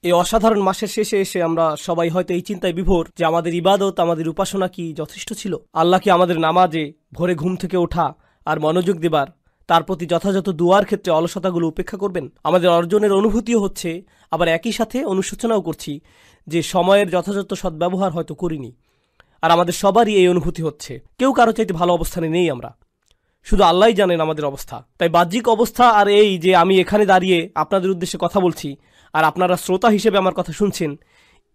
এই অসাধারণ মাসের শেষে এসে আমরা সবাই হয়তো এই চিন্তায় বিভোর যে আমাদের ইবাদত, আমাদের উপাসনা কি যথেষ্ট ছিল? আল্লাহ কি আমাদের নামাজে, ভোরে ঘুম থেকে ওঠা আর মনোযোগ দেবার, তার প্রতি যথাযথ দুয়ার ক্ষেত্রে অলসতাগুলো উপেক্ষা করবেন? আমাদের অর্জনের অনুভূতিও হচ্ছে, আবার একই সাথে অনুশোচনাও করছি যে সময়ের যথাযথ সদ্ব্যবহার হয়তো করিনি। আর আমাদের সবারই এই অনুভূতি হচ্ছে, কেউ কারো চাইতে ভালো অবস্থানে নেই আমরা, শুধু আল্লাহই জানেন আমাদের অবস্থা। তাই বাহ্যিক অবস্থা আর এই যে আমি এখানে দাঁড়িয়ে আপনাদের উদ্দেশ্যে কথা বলছি আর আপনারা শ্রোতা হিসেবে আমার কথা শুনছেন,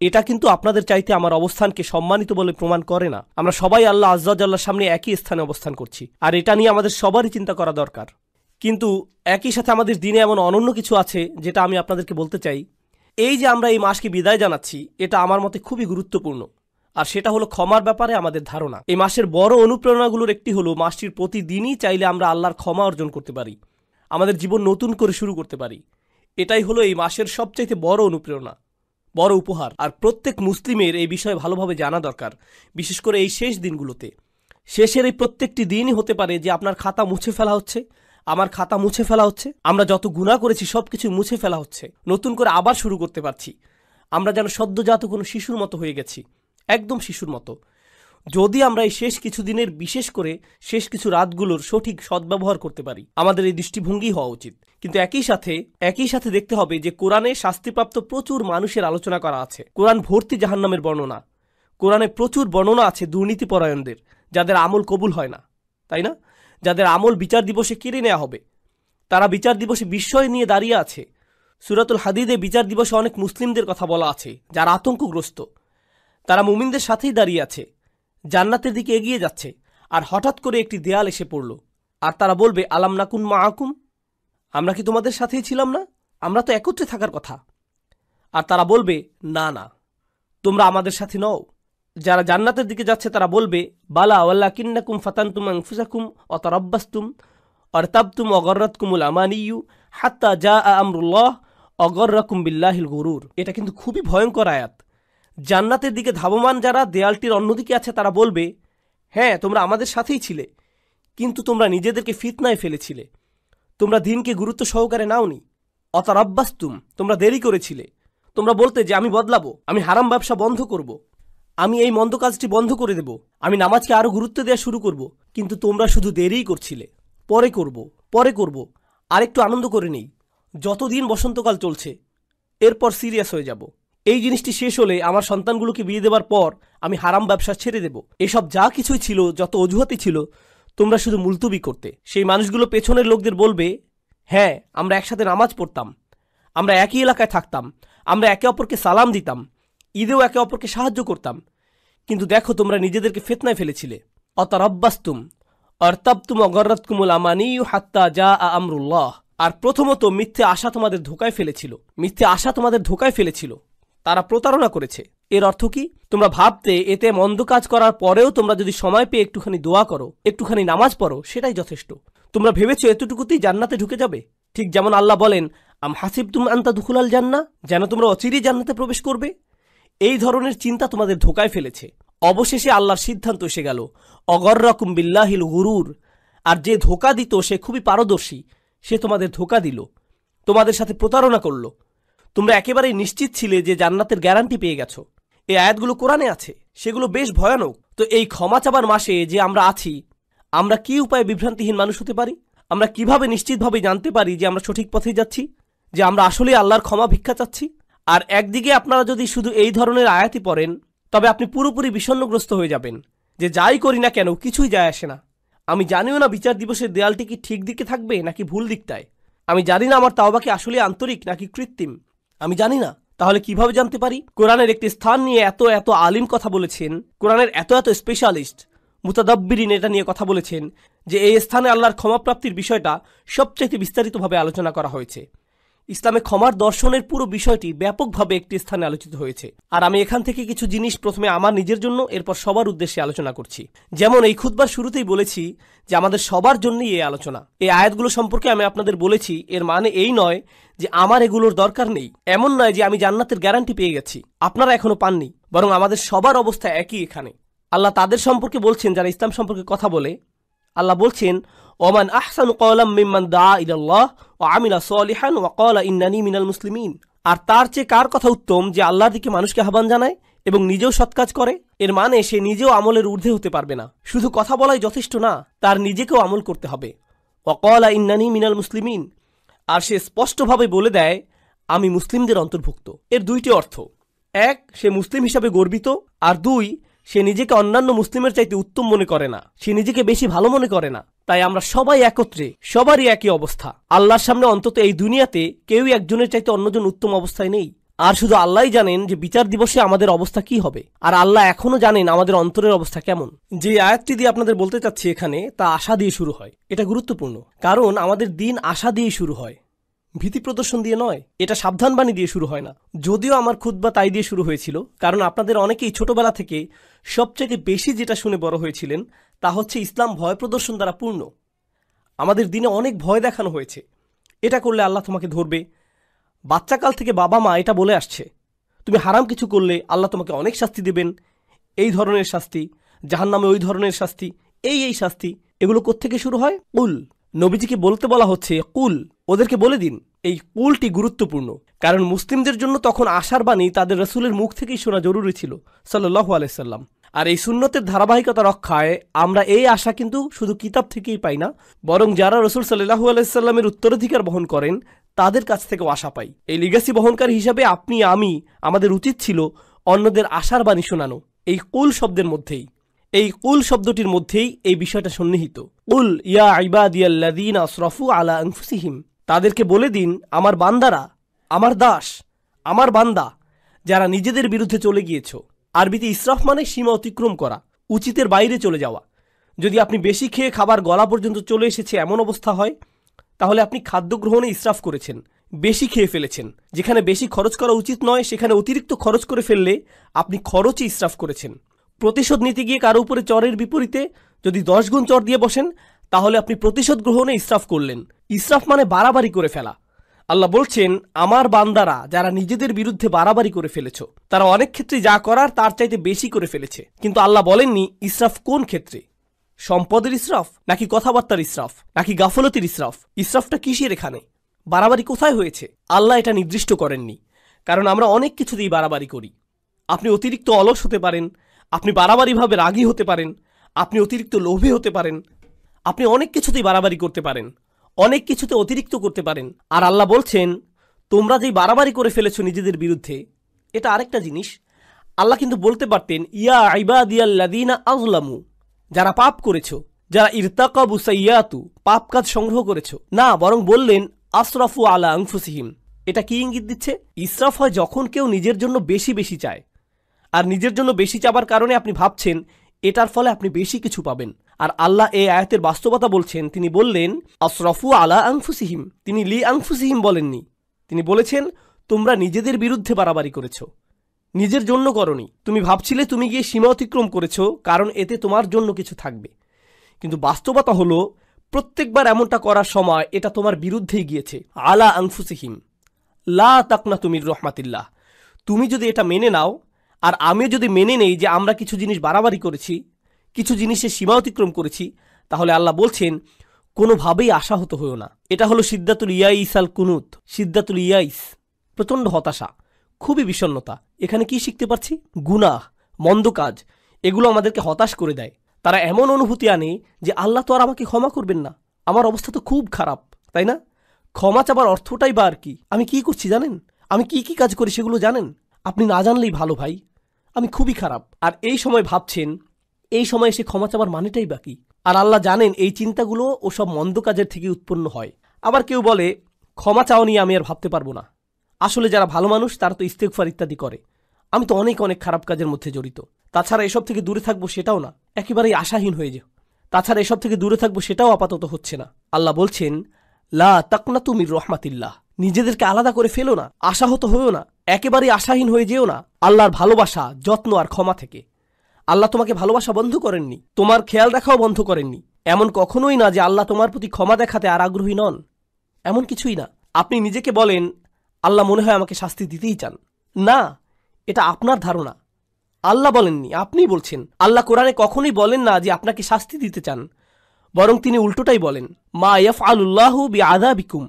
এটা কিন্তু আপনাদের চাইতে আমার অবস্থানকে সম্মানিত বলে প্রমাণ করে না। আমরা সবাই আল্লাহ আজ্জা ওয়াজাল্লার সামনে একই স্থানে অবস্থান করছি, আর এটা নিয়ে আমাদের সবারই চিন্তা করা দরকার। কিন্তু একই সাথে আমাদের দিনে এমন অনন্য কিছু আছে যেটা আমি আপনাদেরকে বলতে চাই। এই যে আমরা এই মাসকে বিদায় জানাচ্ছি, এটা আমার মতে খুবই গুরুত্বপূর্ণ। আর সেটা হলো ক্ষমার ব্যাপারে আমাদের ধারণা। এই মাসের বড় অনুপ্রেরণাগুলোর একটি হলো মাসটির প্রতিদিনই চাইলে আমরা আল্লাহর ক্ষমা অর্জন করতে পারি, আমাদের জীবন নতুন করে শুরু করতে পারি। এটাই হলো এই মাসের সবচাইতে বড় অনুপ্রেরণা, বড় উপহার। আর প্রত্যেক মুসলিমের এই বিষয়ে ভালোভাবে জানা দরকার, বিশেষ করে এই শেষ দিনগুলোতে। শেষের এই প্রত্যেকটি দিনই হতে পারে যে আপনার খাতা মুছে ফেলা হচ্ছে, আমার খাতা মুছে ফেলা হচ্ছে। আমরা যত গুনাহ করেছি সবকিছু মুছে ফেলা হচ্ছে, নতুন করে আবার শুরু করতে পারছি। আমরা যেন সদ্যজাত কোনো শিশুর মতো হয়ে গেছি, একদম শিশুর মতো। যদি আমরা এই শেষ কিছু দিনের, বিশেষ করে শেষ কিছু রাতগুলোর সঠিক সদ্ব্যবহার করতে পারি, আমাদের এই দৃষ্টিভঙ্গি হওয়া উচিত। কিন্তু একই সাথে দেখতে হবে যে কোরআনে শাস্তিপ্রাপ্ত প্রচুর মানুষের আলোচনা করা আছে। কোরআন ভর্তি জাহান্নামের বর্ণনা। কোরআনে প্রচুর বর্ণনা আছে দুর্নীতিপরায়ণদের, যাদের আমল কবুল হয় না, তাই না? যাদের আমল বিচার দিবসে কেড়ে নেওয়া হবে, তারা বিচার দিবসে বিস্ময় নিয়ে দাঁড়িয়ে আছে। সূরাতুল হাদিদে বিচার দিবসে অনেক মুসলিমদের কথা বলা আছে যারা আতঙ্কগ্রস্ত। তারা মুমিনদের সাথেই দাঁড়িয়ে আছে, জান্নাতের দিকে এগিয়ে যাচ্ছে, আর হঠাৎ করে একটি দেয়াল এসে পড়ল, আর তারা বলবে, আলাম নাকুন মাআকুম, আমরা কি তোমাদের সাথেই ছিলাম না? আমরা তো একত্রে থাকার কথা। আর তারা বলবে, না না, তোমরা আমাদের সাথে নও। যারা জান্নাতের দিকে যাচ্ছে তারা বলবে, বালা ওয়ালাকিন্নাকুম ফাতানতুম আনফুসাকুম ওয়া তারাব্বাসতুম ওয়ারতাবতুম ওয়া গাররাতকুমুল আমানিয়্যু হাত্তা জাআ আমরুল্লাহ ওয়া গাররাকুম বিল্লাহিল গুরুর। এটা কিন্তু খুবই ভয়ঙ্কর আয়াত। জান্নাতের দিকে ধাবমান যারা দেয়ালটির অন্যদিকে আছে তারা বলবে, হ্যাঁ তোমরা আমাদের সাথেই ছিলে, কিন্তু তোমরা নিজেদেরকে ফিতনায় ফেলেছিলে, তোমরা দিনকে গুরুত্ব সহকারে নাওনি। অতারাব্বাসতুম, তোমরা দেরি করেছিলে। তোমরা বলতে যে আমি বদলাবো, আমি হারাম ব্যবসা বন্ধ করব, আমি এই মন্দ কাজটি বন্ধ করে দেব, আমি নামাজকে আরো গুরুত্ব দেওয়া শুরু করব। কিন্তু তোমরা শুধু দেরিই করছিলে, পরে করব, আরেকটু আনন্দ করে নেই। যতদিন বসন্তকাল চলছে, এরপর সিরিয়াস হয়ে যাব। এই জিনিসটি শেষ হলে আমার সন্তানগুলোকে বিয়ে দেওয়ার পর আমি হারাম ব্যবসা ছেড়ে দেব। এসব যা কিছুই ছিল, যত অজুহাতই ছিল, তোমরা শুধু মুলতবি করতে। সেই মানুষগুলো পেছনের লোকদের বলবে, হ্যাঁ আমরা একসাথে নামাজ পড়তাম, আমরা একই এলাকায় থাকতাম, আমরা একে অপরকে সালাম দিতাম, ঈদেও একে অপরকে সাহায্য করতাম, কিন্তু দেখো তোমরা নিজেদেরকে ফিতনায় ফেলেছিলে। অতারাব্বাসতুম অরতাবতুম অগররাতকুমুল আমানিয়্যু হাত্তা জাআ আমরুল্লাহ। আর প্রথমত মিথ্যে আশা তোমাদের ধোঁকায় ফেলেছিল, তারা প্রতারণা করেছে। এর অর্থ কি? তোমরা ভাবতে এতে মন্দ কাজ করার পরেও তোমরা যদি সময় পেয়ে একটুখানি দোয়া করো, একটুখানি নামাজ পড়ো, সেটাই যথেষ্ট। তোমরা ভেবেছো এতটুকুতেই জান্নাতে ঢুকে যাবে। ঠিক যেমন আল্লাহ বলেন, আম হাসিবতুম আন তাদখুলাল জান্নাহ, যেন তোমরা অচিরেই জান্নাতে প্রবেশ করবে। এই ধরনের চিন্তা তোমাদের ধোঁকায় ফেলেছে। অবশেষে আল্লাহর সিদ্ধান্ত এসে গেল, অগররাকুম বিল্লাহিল গুরুর। আর যে ধোঁকা দিত সে খুবই পারদর্শী, সে তোমাদের ধোঁকা দিল, তোমাদের সাথে প্রতারণা করলো। তোমরা একেবারেই নিশ্চিত ছিলে যে জান্নাতের গ্যারান্টি পেয়ে গেছো। এই আয়াতগুলো কোরআনে আছে, সেগুলো বেশ ভয়ানক। তো এই ক্ষমা চাবার মাসে যে আমরা আছি, আমরা কি উপায়ে বিভ্রান্তিহীন মানুষ হতে পারি? আমরা কিভাবে নিশ্চিতভাবে জানতে পারি যে আমরা সঠিক পথেই যাচ্ছি, যে আমরা আসলে আল্লাহর ক্ষমা ভিক্ষা চাচ্ছি? আর একদিকে আপনারা যদি শুধু এই ধরনের আয়াতই পড়েন, তবে আপনি পুরোপুরি বিষণ্ণগ্রস্ত হয়ে যাবেন যে যাই করি না কেন কিছুই যায় আসে না। আমি জানিও না বিচার দিবসের দেয়ালটি কি ঠিক দিকে থাকবে নাকি ভুল দিকটায়। আমি জানি না আমার তাওবা কি আসলে আন্তরিক নাকি কৃত্রিম। আমি জানি না। তাহলে কিভাবে জানতে পারি? কোরআনের একটি স্থান নিয়ে এত আলিম কথা বলেছেন, কোরআনের এত স্পেশালিস্ট মুতাদাব্বিরিন এটা নিয়ে কথা বলেছেন যে এই স্থানে আল্লাহর ক্ষমাপ্রাপ্তির বিষয়টা সবচেয়ে বিস্তারিতভাবে আলোচনা করা হয়েছে। ইসলামে ক্ষমার দর্শনের পুরো বিষয়টি ব্যাপকভাবে একটি স্থানে আলোচিত হয়েছে। আর আমি এখান থেকে কিছু জিনিস প্রথমে আমার নিজের জন্য, এরপর সবার উদ্দেশ্যে আলোচনা করছি। যেমন এই খুতবার শুরুতেই বলেছি যে আমাদের সবার জন্যই এই আলোচনা। এই আয়াতগুলো সম্পর্কে আমি আপনাদের বলেছি, এর মানে এই নয় যে আমার এগুলোর দরকার নেই, এমন নয় যে আমি জান্নাতের গ্যারান্টি পেয়ে গেছি, আপনারা এখনো পাননি, বরং আমাদের সবার অবস্থা একই। এখানে আল্লাহ তাদের সম্পর্কে বলছেন যারা ইসলাম সম্পর্কে কথা বলে। আল্লাহ বলছেন, ওমান আহসানু ক্বালাম মিম্মান দাআ ইলাল্লাহ ওয়া আমিলা সালিহান ওয়া ক্বালা ইন্নানী মিনাল মুসলিমিন। আর তার চেয়ে কার কথা উত্তম যে আল্লাহর দিকে মানুষকে আহ্বান জানায় এবং নিজেও সৎ কাজ করে? এর মানে সে নিজেও আমলের ঊর্ধ্বে হতে পারবে না। শুধু কথা বলাই যথেষ্ট না, তার নিজেকেও আমল করতে হবে। ওয়াকালা ইন্নানি মিনাল মুসলিমিন, আর সে স্পষ্টভাবে বলে দেয় আমি মুসলিমদের অন্তর্ভুক্ত। এর দুইটি অর্থ, এক, সে মুসলিম হিসাবে গর্বিত, আর দুই, সে নিজেকে অন্যান্য মুসলিমের চাইতে উত্তম মনে করে না, সে নিজেকে বেশি ভালো মনে করে না। তাই আমরা সবাই একত্রে, সবারই একই অবস্থা। আল্লাহর সামনে অন্তত এই দুনিয়াতে কেউই একজনের চাইতে অন্যজন উত্তম অবস্থায় নেই। আর শুধু আল্লাহই জানেন যে বিচার দিবসে আমাদের অবস্থা কি হবে, আর আল্লাহ এখনো জানেন আমাদের অন্তরের অবস্থা কেমন। যে আয়াতটি দিয়ে আপনাদের বলতে চাচ্ছি এখানে, তা আশা দিয়ে শুরু হয়। এটা গুরুত্বপূর্ণ, কারণ আমাদের দিন আশা দিয়ে শুরু হয়, ভীতি প্রদর্শন দিয়ে নয়। এটা সাবধানবাণী দিয়ে শুরু হয় না। যদিও আমার খুতবা তাই দিয়ে শুরু হয়েছিল, কারণ আপনাদের অনেকেই ছোটবেলা থেকে সবচেয়ে বেশি যেটা শুনে বড় হয়েছিলেন তা হচ্ছে ইসলাম ভয় প্রদর্শন দ্বারা পূর্ণ। আমাদের দিনে অনেক ভয় দেখানো হয়েছে, এটা করলে আল্লাহ তোমাকে ধরবে। বাচ্চাকাল থেকে বাবা মা এটা বলে আসছে, তুমি হারাম কিছু করলে আল্লাহ তোমাকে অনেক শাস্তি দেবেন, এই ধরনের শাস্তি, জাহান্নামে ওই ধরনের শাস্তি, এই শাস্তি। এগুলো কোত্থেকে শুরু হয়? কুল। নবীজিকে বলতে বলা হচ্ছে কুল, ওদেরকে বলে দিন। এই কুলটি গুরুত্বপূর্ণ, কারণ মুসলিমদের জন্য তখন আশার বাণী তাদের রাসূলের মুখ থেকেই শোনা জরুরি ছিল, সাল্লাল্লাহু আলাইহি সাল্লাম। আর এই সুন্নতের ধারাবাহিকতা রক্ষায় আমরা এই আশা কিন্তু শুধু কিতাব থেকেই পাই না, বরং যারা রাসূল সাল্লাল্লাহু আলাইহি সাল্লামের উত্তরাধিকার বহন করেন তাদের কাছ থেকেও আশা পাই। এই লিগ্যাসি বহনকারী হিসাবে আপনি আমি আমাদের উচিত ছিল অন্যদের আশার বাণী শোনানো। এই কুল শব্দের মধ্যেই, এই কুল শব্দটির মধ্যেই এই বিষয়টা সন্নিহিত। কুল ইয়া ইবাদিয়াল্লাযীনা আসরাফু আলা আনফুসিহিম, তাদেরকে বলে দিন আমার বান্দারা, আমার দাস, আমার বান্দা যারা নিজেদের বিরুদ্ধে চলে গিয়েছ। আরবিতে ইসরাফ মানে সীমা অতিক্রম করা, উচিতের বাইরে চলে যাওয়া। যদি আপনি বেশি খেয়ে খাবার গলা পর্যন্ত চলে এসেছে এমন অবস্থা হয়, তাহলে আপনি খাদ্য গ্রহণে ইসরাফ করেছেন, বেশি খেয়ে ফেলেছেন। যেখানে বেশি খরচ করা উচিত নয় সেখানে অতিরিক্ত খরচ করে ফেললে আপনি খরচে ইসরাফ করেছেন। প্রতিশোধ নিতে গিয়ে কারো উপরে চরের বিপরীতে যদি 10 গুণ চর দিয়ে বসেন, তাহলে আপনি প্রতিশোধ গ্রহণে ইসরাফ করলেন। ইসরাফ মানে বাড়াবাড়ি করে ফেলা। আল্লাহ বলছেন আমার বান্দারা যারা নিজেদের বিরুদ্ধে বাড়াবাড়ি করে ফেলেছ, তারা অনেক ক্ষেত্রে যা করার তার চাইতে বেশি করে ফেলেছে। কিন্তু আল্লাহ বলেননি ইসরাফ কোন ক্ষেত্রে, সম্পদের ইসরাফ নাকি কথাবার্তার ইসরাফ নাকি গাফলতির ইসরাফ। ইসরাফটা কিসের এখানে, বাড়াবাড়ি কোথায় হয়েছে? আল্লাহ এটা নির্দিষ্ট করেননি, কারণ আমরা অনেক কিছুতেই বাড়াবাড়ি করি। আপনি অতিরিক্ত অলস হতে পারেন, আপনি বাড়াবাড়িভাবে রাগী হতে পারেন, আপনি অতিরিক্ত লোভী হতে পারেন, আপনি অনেক কিছুতেই বাড়াবাড়ি করতে পারেন, অনেক কিছুতে অতিরিক্ত করতে পারেন। আর আল্লাহ বলছেন তোমরা যেই বাড়াবাড়ি করে ফেলেছো নিজেদের বিরুদ্ধে, এটা আরেকটা জিনিস। আল্লাহ কিন্তু বলতে পারতেন ইয়া ইবাদিয়াল্লাযীনা আযলামু, যারা পাপ করেছো, যারা ইরতাকাবু সাইয়্যাতু, পাপ কাজ সংগ্রহ করেছো। না, বরং বললেন আসরাফু আলা আনফুসিহিম। এটা কি ইঙ্গিত দিচ্ছে? ইসরাফ হয় যখন কেউ নিজের জন্য বেশি বেশি চায়, আর নিজের জন্য বেশি চাবার কারণে আপনি ভাবছেন এটার ফলে আপনি বেশি কিছু পাবেন। আর আল্লাহ এই আয়াতের বাস্তবতা বলছেন, তিনি বললেন আসরাফু আলা আনফুসিহিম, তিনি লি আনফুসিহিম বলেননি। তিনি বলেছেন তোমরা নিজেদের বিরুদ্ধে বাড়াবাড়ি করেছো, নিজের জন্য করনি। তুমি ভাবছিলে তুমি গিয়ে সীমা অতিক্রম করেছো কারণ এতে তোমার জন্য কিছু থাকবে, কিন্তু বাস্তবতা হলো প্রত্যেকবার এমনটা করার সময় এটা তোমার বিরুদ্ধেই গিয়েছে। আলা আনফুসিহিম লা তাকনাতু মির রাহমাতিল্লাহ। তুমি যদি এটা মেনে নাও আর আমিও যদি মেনে নেই যে আমরা কিছু জিনিস বাড়াবাড়ি করেছি, কিছু জিনিসের সীমা অতিক্রম করেছি, তাহলে আল্লাহ বলছেন কোনোভাবেই আশাহত হইও না। এটা হলো সিদ্দাতুল ইয়াইস আল কুনুত, সিদ্দাতুল ইয়াইস, প্রচণ্ড হতাশা, খুবই বিষণ্ণতা। এখানে কি শিখতে পারছি? গুনাহ, মন্দ কাজ, এগুলো আমাদেরকে হতাশ করে দেয়। তারা এমন অনুভূতি আনে যে আল্লাহ তো আর আমাকে ক্ষমা করবেন না, আমার অবস্থা তো খুব খারাপ, তাই না? ক্ষমা চাবার অর্থটাই বা আর কি? আমি কি করছি জানেন? আমি কি কি কাজ করি সেগুলো জানেন? আপনি না জানলেই ভালো ভাই, আমি খুবই খারাপ। আর এই সময় ভাবছেন এই সময় এসে ক্ষমা চাবার মানেটাই বাকি। আর আল্লাহ জানেন এই চিন্তাগুলো ও সব মন্দ কাজের থেকে উৎপন্ন হয়। আবার কেউ বলে ক্ষমা চাওয়া নিয়ে আমি আর ভাবতে পারবো না। আসলে যারা ভালো মানুষ তারা তো ইস্তেগফার ইত্যাদি করে, আমি তো অনেক অনেক খারাপ কাজের মধ্যে জড়িত। তাছাড়া এসব থেকে দূরে থাকবো সেটাও না, একেবারেই আশাহীন হয়ে যাও। তাছাড়া এসব থেকে দূরে থাকবো সেটাও আপাতত হচ্ছে না। আল্লাহ বলছেন লা তাকনাতু মির রাহমাতিল্লাহ, নিজেদেরকে আলাদা করে ফেলো না, আশাহত হয়েও না, একেবারেই আশাহীন হয়ে যেও না আল্লাহর ভালোবাসা, যত্ন আর ক্ষমা থেকে। আল্লাহ তোমাকে ভালোবাসা বন্ধ করেননি, তোমার খেয়াল রাখাও বন্ধ করেননি। এমন কখনোই না যে আল্লাহ তোমার প্রতি ক্ষমা দেখাতে আর আগ্রহী নন, এমন কিছুই না। আপনি নিজেকে বলেন আল্লাহ মনে হয় আমাকে শাস্তি দিতেই চান। না, এটা আপনার ধারণা, আল্লাহ বলেননি, আপনিই বলছেন। আল্লাহ কোরআনে কখনোই বলেন না যে আপনাকে শাস্তি দিতে চান, বরং তিনি উল্টোটাই বলেন মা ইয়াফআলুল্লাহু বিআযাবিকুম,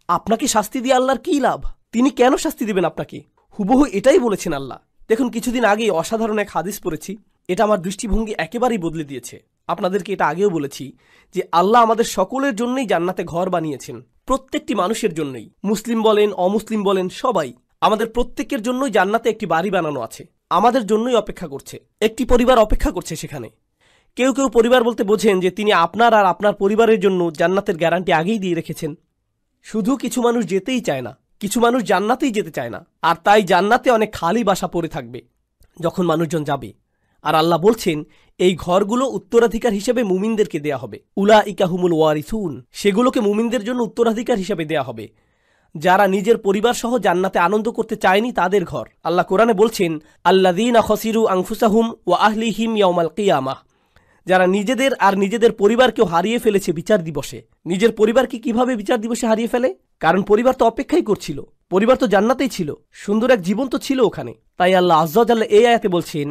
আপনাকে শাস্তি দিয়ে আল্লাহর কী লাভ? তিনি কেন শাস্তি দেবেন আপনাকে? হুবহু এটাই বলেছেন আল্লাহ। দেখুন, কিছুদিন আগেই অসাধারণ এক হাদিস পড়েছি, এটা আমার দৃষ্টিভঙ্গি একেবারেই বদলে দিয়েছে। আপনাদেরকে এটা আগেও বলেছি যে আল্লাহ আমাদের সকলের জন্যই জান্নাতে ঘর বানিয়েছেন, প্রত্যেকটি মানুষের জন্যই, মুসলিম বলেন অমুসলিম বলেন সবাই, আমাদের প্রত্যেকের জন্যই জান্নাতে একটি বাড়ি বানানো আছে, আমাদের জন্যই অপেক্ষা করছে, একটি পরিবার অপেক্ষা করছে সেখানে। কেউ কেউ পরিবার বলতে বোঝেন যে তিনি আপনার আর আপনার পরিবারের জন্য জান্নাতের গ্যারান্টি আগেই দিয়ে রেখেছেন। শুধু কিছু মানুষ যেতেই চায় না, কিছু মানুষ জান্নাতেই যেতে চায় না, আর তাই জান্নাতে অনেক খালি বাসা পড়ে থাকবে যখন মানুষজন যাবে। আর আল্লাহ বলছেন এই ঘরগুলো উত্তরাধিকার হিসেবে মুমিনদেরকে দেয়া হবে। উলাইকা হুমুল ওয়ারিসুন, সেগুলোকে মুমিনদের জন্য উত্তরাধিকার হিসেবে দেয়া হবে। যারা নিজের পরিবার সহ জান্নাতে আনন্দ করতে চায়নি তাদের ঘর। আল্লাহ কোরআনে বলছেন আল্লাযীনা খাসিরু আনফুসাহুম ওয়া আহলিহিম ইয়াওমাল কিয়ামাহ, যারা নিজেদের আর নিজেদের পরিবারকেও হারিয়ে ফেলেছে বিচার দিবসে। নিজের পরিবারকে কিভাবে বিচার দিবসে হারিয়ে ফেলে? কারণ পরিবার তো অপেক্ষাই করছিল, পরিবার তো জান্নাতেই ছিল, সুন্দর এক জীবন তো ছিল ওখানে। তাই আল্লাহ আজ্জা ওয়া জাল্লা এই আয়াতে বলছেন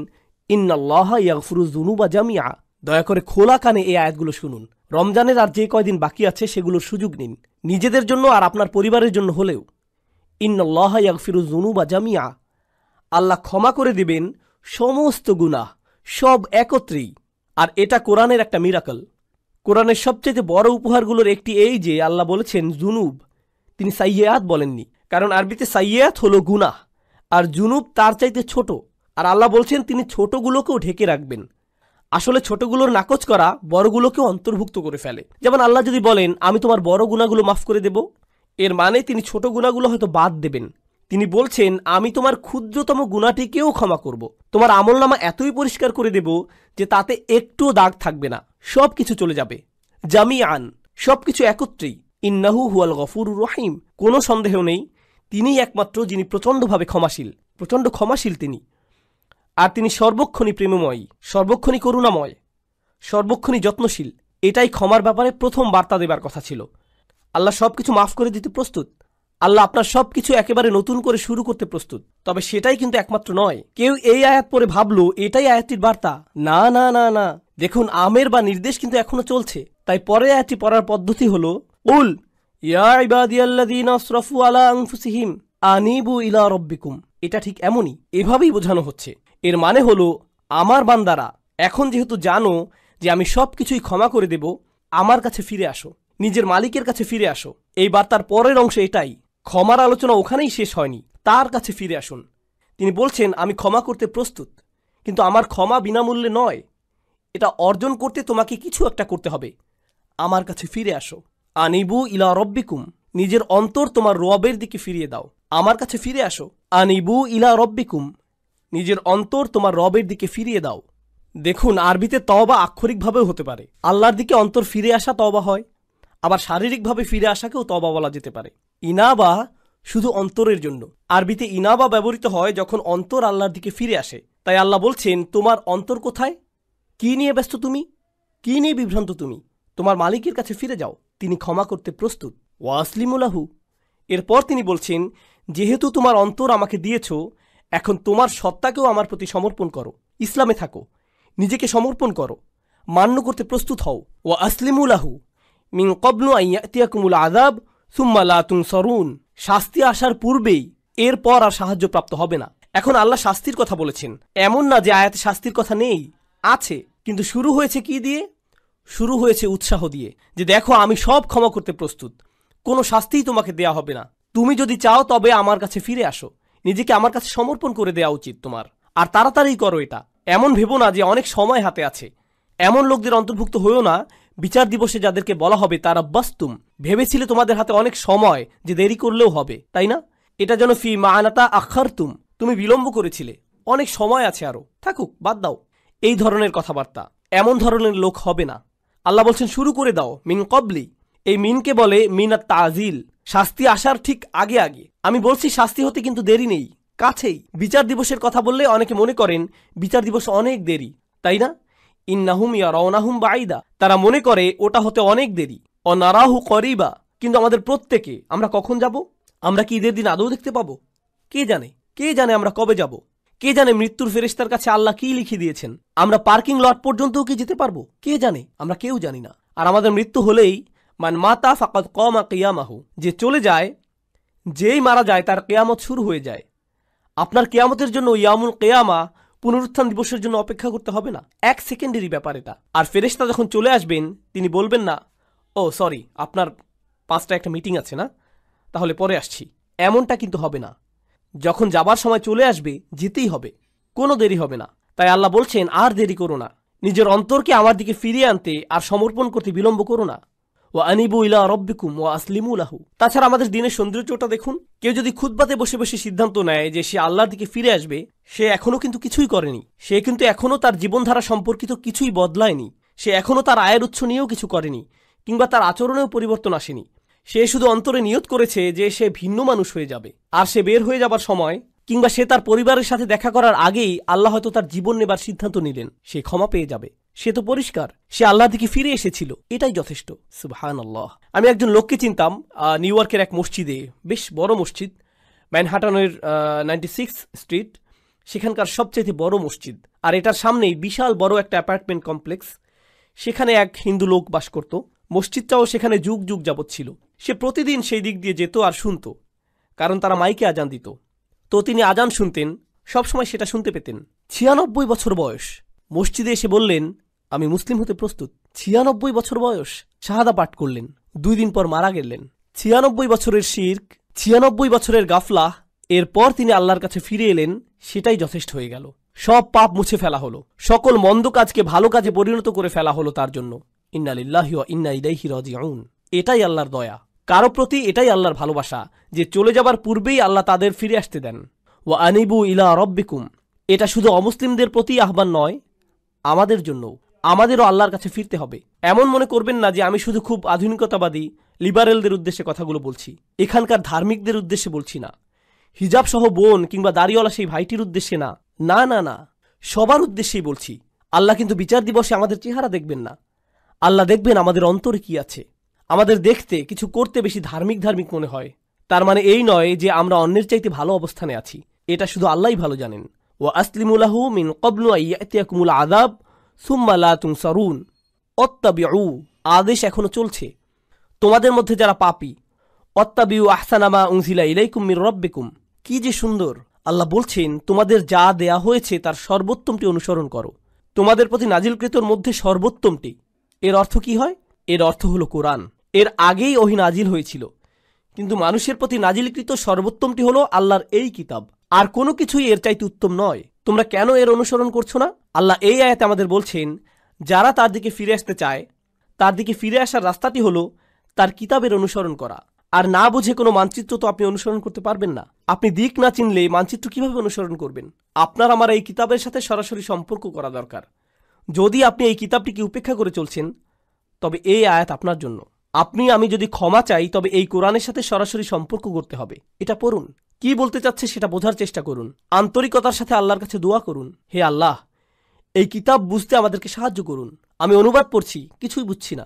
ইন্নাল্লাহা ইয়াগফিরুয যুনুবা জামিআ। দয়া করে খোলা কানে এই আয়াতগুলো শুনুন। রমজানের আর যে কয়দিন বাকি আছে সেগুলোর সুযোগ নিন, নিজেদের জন্য আর আপনার পরিবারের জন্য হলেও। ইন্নাল্লাহা ইয়াগফিরুয যুনুবা জামিআ, আল্লাহ ক্ষমা করে দিবেন সমস্ত গুনাহ, সব একত্রেই। আর এটা কোরআনের একটা মিরাকল। কোরআনের সবচেয়ে বড় উপহারগুলোর একটি এই যে আল্লাহ বলেছেন জুনুব, তিনি সাইয়্যাত বলেননি, কারণ আরবিতে সাইয়্যাত হলো গুনাহ আর জুনুব তার চাইতে ছোট। আর আল্লাহ বলছেন তিনি ছোটগুলোকেও ঢেকে রাখবেন। আসলে ছোটগুলোর নাকচ করা বড়গুলোকেও অন্তর্ভুক্ত করে ফেলে। যেমন আল্লাহ যদি বলেন আমি তোমার বড় গুনাহগুলো মাফ করে দেব, এর মানে তিনি ছোট গুনাহগুলো হয়তো বাদ দেবেন। তিনি বলছেন আমি তোমার ক্ষুদ্রতম গুনাহটিকেও ক্ষমা করব, তোমার আমলনামা এতই পরিষ্কার করে দেব যে তাতে একটুও দাগ থাকবে না, সব কিছু চলে যাবে। জামিআন, সবকিছু একত্রেই। ইন্নাহু হুয়াল গফুরুর রহিম, কোনো সন্দেহ নেই তিনিই একমাত্র যিনি প্রচণ্ডভাবে ক্ষমাশীল, প্রচণ্ড ক্ষমাশীল তিনি। আর তিনি সর্বক্ষণই প্রেমময়, সর্বক্ষণই করুণাময়, সর্বক্ষণই যত্নশীল। এটাই ক্ষমার ব্যাপারে প্রথম বার্তা দেবার কথা ছিল। আল্লাহ সবকিছু মাফ করে দিতে প্রস্তুত। আল্লাহ আপনার সবকিছু একেবারে নতুন করে শুরু করতে প্রস্তুত। তবে সেটাই কিন্তু একমাত্র নয়। কেউ এই আয়াত পড়ে ভাবলো এটাই আয়াতটির বার্তা। না না না না, দেখুন আমের বা নির্দেশ কিন্তু এখনো চলছে। তাই পরে আয়াতটি পড়ার পদ্ধতি হলো উল ইয়া ইবাদিয়াল্লাযীনা আসরাফু আলা আনফুসিহিম আনিবু ইলা রাব্বিকুম। এটা ঠিক এমনই, এভাবেই বোঝানো হচ্ছে। এর মানে হলো আমার বান্দারা, এখন যেহেতু জানো যে আমি সবকিছুই ক্ষমা করে দেব, আমার কাছে ফিরে আসো, নিজের মালিকের কাছে ফিরে আসো। এই বার্তার পরের অংশ এটাই। ক্ষমার আলোচনা ওখানেই শেষ হয়নি, তার কাছে ফিরে আসুন। তিনি বলছেন আমি ক্ষমা করতে প্রস্তুত, কিন্তু আমার ক্ষমা বিনামূল্যে নয়, এটা অর্জন করতে তোমাকে কিছু একটা করতে হবে। আমার কাছে ফিরে আসো। আনিবু ইলা রব্বিকুম, নিজের অন্তর তোমার রবের দিকে ফিরিয়ে দাও। আমার কাছে ফিরে আসো। আনিবু ইলা রব্বিকুম, নিজের অন্তর তোমার রবের দিকে ফিরিয়ে দাও। দেখুন আরবিতে তওবা আক্ষরিকভাবেও হতে পারে, আল্লাহর দিকে অন্তর ফিরে আসা তওবা হয়, আবার শারীরিকভাবে ফিরে আসাকেও তওবা বলা যেতে পারে। ইনাবা শুধু অন্তরের জন্য। আরবিতে ইনাবা ব্যবহৃত হয় যখন অন্তর আল্লাহর দিকে ফিরে আসে। তাই আল্লাহ বলছেন তোমার অন্তর কোথায়, কি নিয়ে ব্যস্ত তুমি, কি নিয়ে বিভ্রান্ত তুমি? তোমার মালিকের কাছে ফিরে যাও, তিনি ক্ষমা করতে প্রস্তুত। ওয়াসলিমু লাহু। এরপর তিনি বলছেন যেহেতু তোমার অন্তর আমাকে দিয়েছ, এখন তোমার সত্তাকেও আমার প্রতি সমর্পণ করো, ইসলামে থাকো, নিজেকে সমর্পণ করো, মান্য করতে প্রস্তুত হও। ওয়া আসলিমু লাহু মিন ক্বাবলু আন ইয়াতিয়াকুমুল আযাব সুম্মা লা তুনসারুন। শাস্তি আসার পূর্বেই এরপর আর সাহায্যপ্রাপ্ত হবে না। এখন আল্লাহ শাস্তির কথা বলেছেন, এমন না যে আয়াতে শাস্তির কথা নেই, আছে, কিন্তু শুরু হয়েছে কি দিয়ে? শুরু হয়েছে উৎসাহ দিয়ে, যে দেখো আমি সব ক্ষমা করতে প্রস্তুত, কোনো শাস্তিই তোমাকে দেয়া হবে না। তুমি যদি চাও তবে আমার কাছে ফিরে আসো, নিজেকে আমার কাছে সমর্পণ করে দেওয়া উচিত তোমার, আর তাড়াতাড়ি করো এটা। এমন ভেবো না যে অনেক সময় হাতে আছে, এমন লোকদের অন্তর্ভুক্ত হয়েও না বিচার দিবসে যাদেরকে বলা হবে তারা বাস্তুম, ভেবেছিলে তোমাদের হাতে অনেক সময় যে দেরি করলেও হবে, তাই না? এটা যেন ফি মানাতা আখারতুম, তুমি বিলম্ব করেছিলে, অনেক সময় আছে, আরো থাকুক, বাদ দাও। এই ধরনের কথাবার্তা, এমন ধরনের লোক হবে না। আল্লাহ বলছেন শুরু করে দাও মিন কবলি। এই মিনকে বলে মিনাত তাজিল, শাস্তি আসার ঠিক আগে আগে। আমি বলছি শাস্তি হতে কিন্তু দেরি নেই, কাছেই। বিচার দিবসের কথা বললে অনেকে মনে করেন বিচার দিবস অনেক দেরি, তাই না? ইন্নাহুম ইয়ারাউনাহুম বাঈদা, তারা মনে করে ওটা হতে অনেক দেরি। অনারাহু করিবা, কিন্তু আমাদের প্রত্যেকে আমরা কখন যাব? আমরা কি ঈদের দিন আদৌ দেখতে পাবো? কে জানে, কে জানে আমরা কবে যাব? কে জানে মৃত্যুর ফেরেশতার কাছে আল্লাহ কি লিখে দিয়েছেন? আমরা পার্কিং লট পর্যন্তও কি যেতে পারবো? কে জানে, আমরা কেউ জানি না। আর আমাদের মৃত্যু হলেই মান মাতা ফাকাদ কামা কিয়ামাহু, যে চলে যায়, যেই মারা যায় তার কেয়ামত শুরু হয়ে যায়। আপনার কেয়ামতের জন্য ইয়ামুল কেয়ামা, পুনরুত্থান দিবসের জন্য অপেক্ষা করতে হবে না। 1 সেকেন্ডেরই ব্যাপার এটা। আর ফেরেশতা যখন চলে আসবেন, তিনি বলবেন না, ও সরি, আপনার 5টা একটা মিটিং আছে না, তাহলে পরে আসছি। এমনটা কিন্তু হবে না। যখন যাবার সময় চলে আসবে, যেতেই হবে, কোনো দেরি হবে না। তাই আল্লাহ বলছেন, আর দেরি করো না, নিজের অন্তরকে আমার দিকে ফিরিয়ে আনতে আর সমর্পণ করতে বিলম্ব করো না। ওয়া আনিবু ইলা রাব্বিকুম ওয়া আসলিমু লাহু। তাছাড়া আমাদের দিনের সৌন্দর্যটা দেখুন। কেউ যদি খুতবাতে বসে বসে সিদ্ধান্ত নেয় যে সে আল্লাহর দিকে ফিরে আসবে, সে এখনো কিন্তু কিছুই করেনি। সে কিন্তু এখনো তার জীবনধারা সম্পর্কিত কিছুই বদলায়নি। সে এখনো তার আয়ের উৎস নিয়েও কিছু করেনি, কিংবা তার আচরণেও পরিবর্তন আসেনি। সে শুধু অন্তরে নিয়ত করেছে যে সে ভিন্ন মানুষ হয়ে যাবে। আর সে বের হয়ে যাবার সময়, কিংবা সে তার পরিবারের সাথে দেখা করার আগেই আল্লাহ হয়তো তার জীবন নেবার সিদ্ধান্ত নিলেন, সে ক্ষমা পেয়ে যাবে। সে তো পরিষ্কার, সে আল্লাহর দিকে ফিরে এসেছিল, এটাই যথেষ্ট। সুবহানাল্লাহ। আমি একজন লোককে চিনতাম নিউ ইয়র্কের এক মসজিদে, বেশ বড় মসজিদ, ম্যানহাটনের 96 স্ট্রিট, সেখানকার সবচেয়ে বড় মসজিদ। আর এটার সামনেই বিশাল বড় একটা অ্যাপার্টমেন্ট কমপ্লেক্স। সেখানে এক হিন্দু লোক বাস করত। মসজিদটাও সেখানে যুগ যুগ যাবৎ ছিল। সে প্রতিদিন সেই দিক দিয়ে যেত আর শুনত, কারণ তারা মাইকে আজান দিত। তো তিনি আজান শুনতেন, সবসময় সেটা শুনতে পেতেন। 96 বছর বয়স। মসজিদে এসে বললেন, আমি মুসলিম হতে প্রস্তুত। 96 বছর বয়স, শাহাদা পাঠ করলেন। 2 দিন পর মারা গেলেন। 96 বছরের শিরক, 96 বছরের গাফলা। এরপর তিনি আল্লাহর কাছে ফিরে এলেন, সেটাই যথেষ্ট হয়ে গেল। সব পাপ মুছে ফেলা হলো, সকল মন্দ কাজকে ভালো কাজে পরিণত করে ফেলা হলো তার জন্য। ইন্না লিল্লাহি ওয়া ইন্না ইলাইহি রাজিউন। এটাই আল্লাহর দয়া। কারো প্রতি এটাই আল্লাহর ভালোবাসা, যে চলে যাবার পূর্বেই আল্লাহ তাদের ফিরে আসতে দেন। ওয়া আনিবু ইলা রাব্বিকুম। এটা শুধু অমুসলিমদের প্রতি আহ্বান নয়, আমাদের জন্য। আমাদেরও আল্লাহর কাছে ফিরতে হবে। এমন মনে করবেন না যে আমি শুধু খুব আধুনিকতাবাদী লিবারেলদের উদ্দেশ্যে কথাগুলো বলছি। এখানকার ধার্মিকদের উদ্দেশ্যে বলছি না, হিজাব সহ বোন কিংবা দাড়িওয়ালা সেই ভাইটির উদ্দেশ্যে না, না না না, সবার উদ্দেশ্যেই বলছি। আল্লাহ কিন্তু বিচার দিবসে আমাদের চেহারা দেখবেন না, আল্লাহ দেখবেন আমাদের অন্তরে কি আছে। আমাদের দেখতে, কিছু করতে বেশি ধার্মিক ধার্মিক মনে হয়, তার মানে এই নয় যে আমরা অন্যের চাইতে ভালো অবস্থানে আছি। এটা শুধু আল্লাহই ভালো জানেন। ওয়া আসলিমু লাহু মিন ক্বাবলু আইয়াতিয়াকুমুল আযাব সুম্মা লা তুনসারুন। অত্তাবিউ, আদেশ এখনো চলছে। তোমাদের মধ্যে যারা পাপী, অত্তাবিউ আহসানা মা উনজিলা ইলাইকুম মির রাব্বিকুম। কি যে সুন্দর! আল্লাহ বলছেন, তোমাদের যা দেয়া হয়েছে তার সর্বোত্তমটি অনুসরণ করো। তোমাদের প্রতি নাজিলকৃতর মধ্যে সর্বোত্তমটি। এর অর্থ কি হয়? এর অর্থ হলো কোরআন। এর আগেই ওহী নাজিল হয়েছিল, কিন্তু মানুষের প্রতি নাজিলকৃত সর্বোত্তমটি হলো আল্লাহর এই কিতাব। আর কোনো কিছুই এর চাইতে উত্তম নয়। তোমরা কেন এর অনুসরণ করছো না? আল্লাহ এই আয়াতে আমাদের বলছেন, যারা তার দিকে ফিরে আসতে চায়, তার দিকে ফিরে আসার রাস্তাটি হলো তার কিতাবের অনুসরণ করা। আর না বুঝে কোনো মানচিত্র তো আপনি অনুসরণ করতে পারবেন না। আপনি দিক না চিনলে মানচিত্র কিভাবে অনুসরণ করবেন? আপনার আমার এই কিতাবের সাথে সরাসরি সম্পর্ক করা দরকার। যদি আপনি এই কিতাবটিকে উপেক্ষা করে চলছেন, তবে এই আয়াত আপনার জন্য। আপনি আমি যদি ক্ষমা চাই, তবে এই কোরআনের সাথে সরাসরি সম্পর্ক করতে হবে। এটা পড়ুন, কি বলতে চাচ্ছে সেটা বোঝার চেষ্টা করুন, আন্তরিকতার সাথে আল্লাহর কাছে দোয়া করুন, হে আল্লাহ, এই কিতাব বুঝতে আমাদেরকে সাহায্য করুন। আমি অনুবাদ পড়ছি, কিছুই বুঝছি না,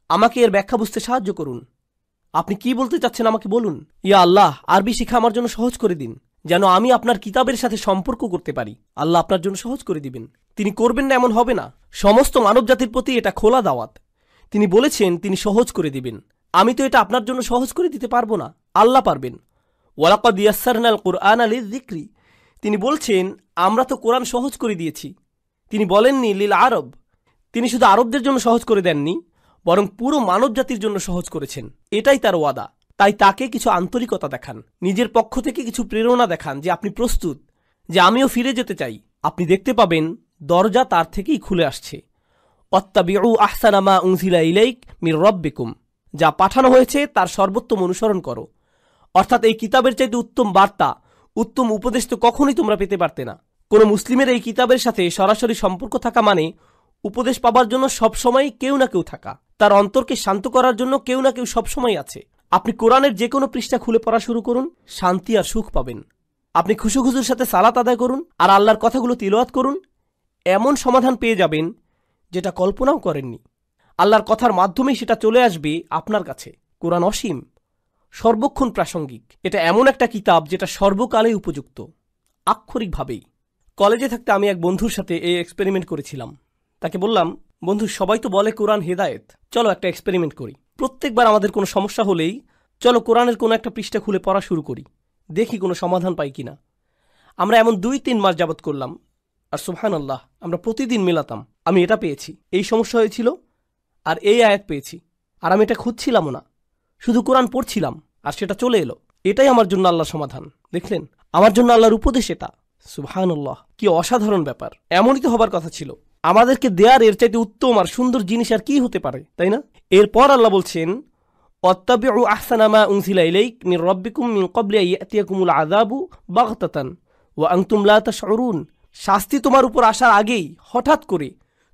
আমাকে এর ব্যাখ্যা বুঝতে সাহায্য করুন। আপনি কি বলতে চাচ্ছেন আমাকে বলুন। ইয়া আল্লাহ, আরবি শিখা আমার জন্য সহজ করে দিন, যেন আমি আপনার কিতাবের সাথে সম্পর্ক করতে পারি। আল্লাহ আপনার জন্য সহজ করে দিবেন। তিনি করবেন না এমন হবে না। সমস্ত মানব জাতির প্রতি এটা খোলা দাওয়াত। তিনি বলেছেন তিনি সহজ করে দিবেন। আমি তো এটা আপনার জন্য সহজ করে দিতে পারবো না, আল্লাহ পারবেন। ওয়ালাকাদ ইয়াসসারনাল কুরআনা লিযিকরি। তিনি বলছেন আমরা তো কোরআন সহজ করে দিয়েছি। তিনি বলেননি লিল আরব। তিনি শুধু আরবদের জন্য সহজ করে দেননি, বরং পুরো মানব জাতির জন্য সহজ করেছেন। এটাই তার ওয়াদা। তাই তাকে কিছু আন্তরিকতা দেখান, নিজের পক্ষ থেকে কিছু প্রেরণা দেখান যে আপনি প্রস্তুত, যে আমিও ফিরে যেতে চাই। আপনি দেখতে পাবেন দরজা তার থেকেই খুলে আসছে। অত্তাবিউ আহসানা মা উনজিলা ইলাইক মির রাব্বিকুম। যা পাঠানো হয়েছে তার সর্বোত্তম অনুসরণ করো। অর্থাৎ এই কিতাবের চাইতে উত্তম বার্তা, উত্তম উপদেশ তো কখনোই তোমরা পেতে পারতে না। কোনো মুসলিমের এই কিতাবের সাথে সরাসরি সম্পর্ক থাকা মানে উপদেশ পাবার জন্য সবসময় কেউ না কেউ থাকা, তার অন্তরকে শান্ত করার জন্য কেউ না কেউ সবসময় আছে। আপনি কোরআনের যে কোনো পৃষ্ঠা খুলে পড়া শুরু করুন, শান্তি আর সুখ পাবেন। আপনি খুশুখুজুর সাথে সালাত আদায় করুন আর আল্লাহর কথাগুলো তিলাওয়াত করুন, এমন সমাধান পেয়ে যাবেন যেটা কল্পনাও করেননি। আল্লাহর কথার মাধ্যমেই সেটা চলে আসবে আপনার কাছে। কোরআন অসীম, সর্বক্ষণ প্রাসঙ্গিক। এটা এমন একটা কিতাব যেটা সর্বকালে উপযুক্ত, আক্ষরিকভাবেই। কলেজে থাকতে আমি এক বন্ধুর সাথে এই এক্সপেরিমেন্ট করেছিলাম। তাকে বললাম, বন্ধু, সবাই তো বলে কোরআন হেদায়েত, চলো একটা এক্সপেরিমেন্ট করি। প্রত্যেকবার আমাদের কোনো সমস্যা হলেই চলো কোরআনের কোনো একটা পৃষ্ঠা খুলে পড়া শুরু করি, দেখি কোনো সমাধান পাই কিনা। আমরা এমন 2-3 মাস যাবৎ করলাম, আর সুবহানাল্লাহ আমরা প্রতিদিন মেলাতাম। আমি এটা পেয়েছি, এই সমস্যা হয়েছিল, আর এই আয়াত পেয়েছি, আর আমি এটা খুঁজছিলামও না, শুধু কোরআন পড়ছিলাম আর সেটা চলে এলো। এটাই আমার জন্য আল্লাহর সমাধান। দেখলেন, আমার জন্য আল্লাহর উপদেশ এটা। সুবহানাল্লাহ, কি অসাধারণ ব্যাপার। এমনই তো হবার কথা ছিল। আমাদেরকে দেয়ার এর চাইতে উত্তম আর সুন্দর জিনিস আর কি হতে পারে, তাই না? এরপর আল্লাহ বলছেন, ওয়াত্তাবিউ আহসানা মা উনজিলা ইলাইক মির রাব্বিকুম মিন ক্বাবলি আন ইয়াতিয়াকুমুল আযাবু বাগতাতান ওয়া আনতুম লা তাশউরুন। শাস্তি তোমার উপর আসার আগেই, হঠাৎ করে,